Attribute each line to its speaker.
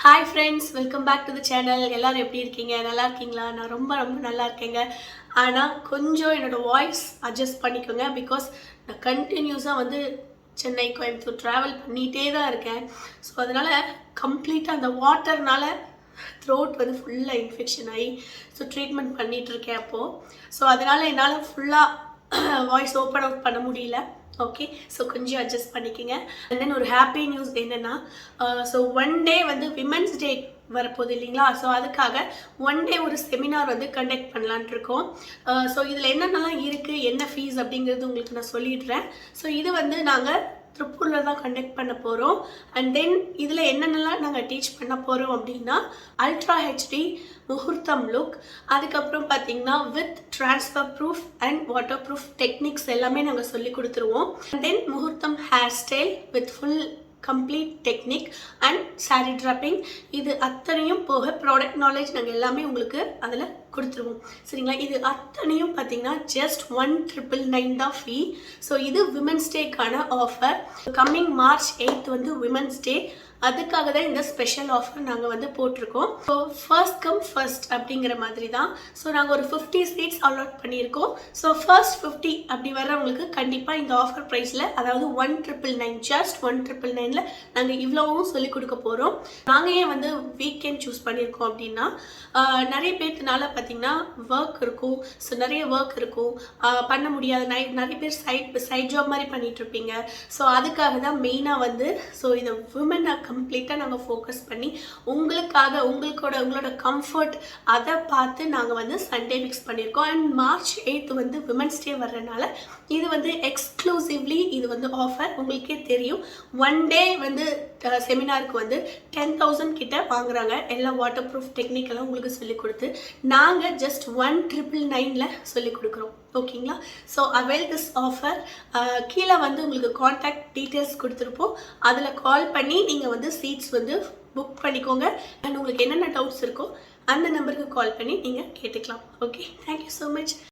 Speaker 1: Hi friends, welcome back to the channel. எல்லோரும் எப்படி இருக்கீங்க? நல்லா இருக்கீங்களா? நான் ரொம்ப நல்லா இருக்கேங்க. ஆனால் கொஞ்சம் என்னோடய வாய்ஸ் அட்ஜஸ்ட் பண்ணிக்கோங்க. பிகாஸ் நான் கண்டினியூஸாக வந்து சென்னை, கோயம்புத்தூர் ட்ராவல் பண்ணிகிட்டே தான் இருக்கேன். ஸோ அதனால் கம்ப்ளீட்டாக அந்த வாட்டர்னால் த்ரோட் வந்து ஃபுல்லாக இன்ஃபெக்ஷன் ஆகி ஸோ ட்ரீட்மெண்ட் பண்ணிகிட்ருக்கேன் அப்போது. ஸோ அதனால் என்னால் ஃபுல்லாக வாய்ஸ் ஓப்பன் அவுட் பண்ண முடியல. ஓகே, ஸோ கொஞ்சம் அட்ஜஸ்ட் பண்ணிக்கோங்க. அண்ட் தென் ஒரு ஹாப்பி நியூஸ் என்னென்னா, ஸோ ஒன் டே வந்து விமென்ஸ் டே வரப்போகுது இல்லைங்களா? ஸோ அதுக்காக ஒன் டே ஒரு செமினார் வந்து கண்டக்ட் பண்ணலான்ட்டு இருக்கோம். ஸோ இதில் என்னென்னலாம் இருக்குது, என்ன ஃபீஸ் அப்படிங்கிறது உங்களுக்கு நான் சொல்லிடுறேன். ஸோ இது வந்து நாங்கள் திருப்பூரில் தான் கண்டக்ட் பண்ண போகிறோம். அண்ட் தென் இதில் என்னென்னலாம் நாங்கள் டீச் பண்ண போகிறோம் அப்படின்னா, அல்ட்ரா ஹெச்டி முகூர்த்தம் லுக், அதுக்கப்புறம் பார்த்திங்கன்னா with transfer proof and water proof techniques எல்லாமே நாங்கள் சொல்லி கொடுத்துருவோம். அண்ட் தென் முகூர்த்தம் hair style with full complete technique and sari draping, இது அத்தனையும் போக ப்ராடக்ட் நாலேஜ் நாங்கள் எல்லாமே உங்களுக்கு அதில் கொடுத்துருவோம். சரிங்களா? இது அத்தனையும் பார்த்தீங்கன்னா ஜஸ்ட் 1999 தான் ஃபீ. ஸோ இது விமென்ஸ் டேக்கான ஆஃபர். கம்மிங் March 8 வந்து விமென்ஸ் டே. அதுக்காக தான் இந்த ஸ்பெஷல் ஆஃபர் நாங்கள் வந்து போட்டிருக்கோம். ஸோ ஃபர்ஸ்ட் கம் ஃபர்ஸ்ட் அப்படிங்கிற மாதிரி தான். ஸோ நாங்கள் ஒரு 50 சீட்ஸ் அலாட் பண்ணியிருக்கோம். ஸோ ஃபர்ஸ்ட் 50 அப்படி வர்றவங்களுக்கு கண்டிப்பாக இந்த ஆஃபர் ப்ரைஸில், அதாவது 1999, ஜஸ்ட் 1999ல் நாங்கள் இவ்வளவும் சொல்லிக் கொடுக்க போகிறோம். நாங்கள் ஏன் வந்து வீக்கெண்ட் சூஸ் பண்ணியிருக்கோம் அப்படின்னா, நிறைய பேர்த்துனால பார்த்திங்கன்னா ஒர்க் இருக்கும். ஸோ நிறைய ஒர்க் இருக்கும், பண்ண முடியாது. நிறைய பேர் சைட் ஜாப் மாதிரி பண்ணிகிட்ருப்பீங்க. ஸோ அதுக்காக தான் மெயினாக வந்து ஸோ இதை விமனை கம்ப்ளீட்டாக நாங்கள் ஃபோக்கஸ் பண்ணி உங்களுக்காக உங்களோட கம்ஃபர்ட் அதை பார்த்து நாங்கள் வந்து சண்டே ஃபிக்ஸ் பண்ணியிருக்கோம். அண்ட் March 8 வந்து விமென்ஸ் டே வர்றதுனால இது வந்து எக்ஸ்க்ளூசிவ்லி இது வந்து ஆஃபர். உங்களுக்கே தெரியும், ஒன் டே வந்து செமினாருக்கு வந்து 10,000 கிட்ட வாங்குறாங்க. எல்லா வாட்டர் ப்ரூஃப் டெக்னிக்கெல்லாம் உங்களுக்கு சொல்லிக் கொடுத்து நாங்கள் ஜஸ்ட் 1999ல் சொல்லிக் கொடுக்குறோம். ஓகேங்களா? So avail this offer. கீழே வந்து உங்களுக்கு கான்டாக்ட் டீட்டெயில்ஸ் கொடுத்துருப்போம். அதில் கால் பண்ணி நீங்கள் வந்து சீட்ஸ் வந்து புக் பண்ணிக்கோங்க. அண்ட் உங்களுக்கு என்னென்ன டவுட்ஸ் இருக்கோ அந்த நம்பருக்கு கால் பண்ணி நீங்கள் கேட்டுக்கலாம். Okay, thank you so much.